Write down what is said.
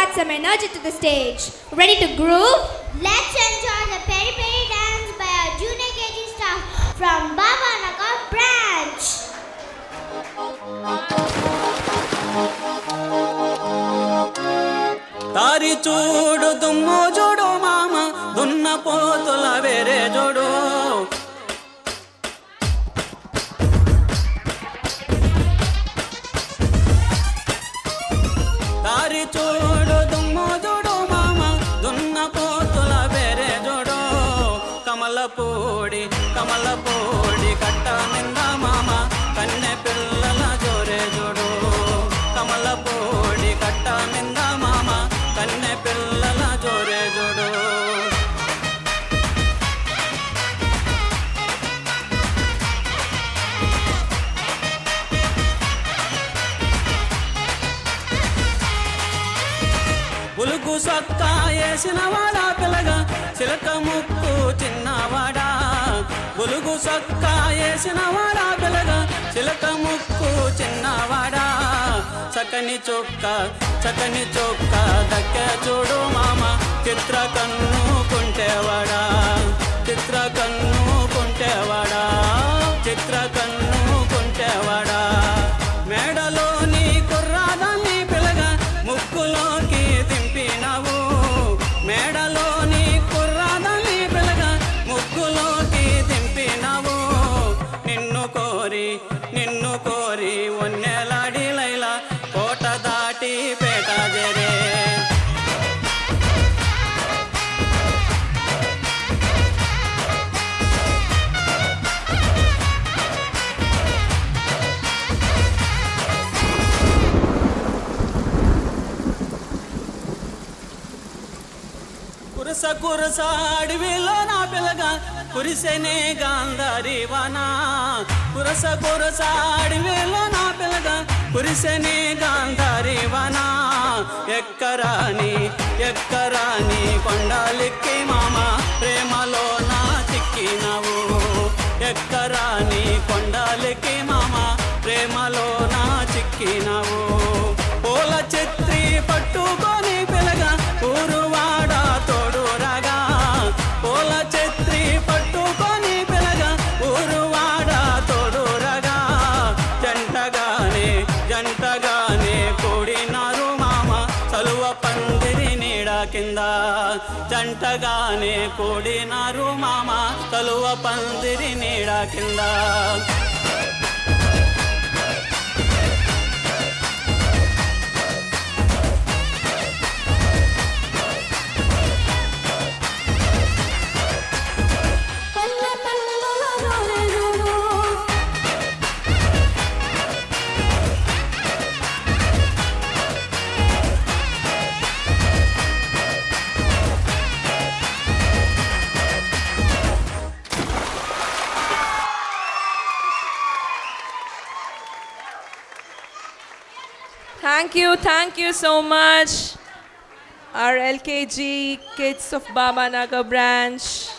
add some energy to the stage. Ready to groove? Let's enjoy the Peri Peri dance by our junior KG staff from Baba Nagar branch. तारी चूडु दुम्मो जोडो मामा दुन्न पोतुला वेरे जोडो तारी चूडु दुम्मो जोडो मामा दुन्न पोतुला वेरे जोडो कमल पोडी कट्ट निंद मामा कन्ने पिल्लल जोरे जोडो कमल पोडी कट्ट निंद मामा कन्ने पिल्लल जोरे जोडो बुलुगु सक्का येसिनवाडा पिलगा चिलक मुक्कु चिन्नवाडा बुलुगु सक्का येसिनवाडा पिलगा चिलक मुक्कु चिन्नवाडा चकनी चोक्का दक्के चूडु मामा चित्र कन्नु कुंटेवाडा चित्र कन्नु कुंटेवाडा चित्र कन्नु कुंटेवाडा मेडलोनी कुर्रादाన్ని पिलगा मुक्कुलोकी దింపినావు మేడలోని కుర్రాదాన్ని పిలగా ముక్కులోకి దింపినావు నిన్ను కోరి ఒన్నెలాడి లైలా కోట దాటి పేట జరే కురస అడవిలో నా పిల్లగా కురిసెనే గాంధారి వాన కురస అడవిలో నా పిల్లగా కురిసెనే గాంధారి వాన ఎక్కరాని కొండలెక్కి మామ ప్రేమలో నా చిక్కినావు ఎక్కరాని కొండలెక్కి మామ ప్రేమలో నా చిక్కినావు పూల చిత్రి పట్టుకొని పిల్లగా ఊరువాడ తోడు రాగా పూల చిత్రి పట్టుకొని పిల్లగా ఊరువాడ తోడు రాగా జంటగానే కూడినారు మామ చలువ పందిరి నీడ కింద జంటగానే కూడినారు మామ చలువ పందిరి నీడ కింద Thank you so much, our LKG kids of Baba Nagar branch.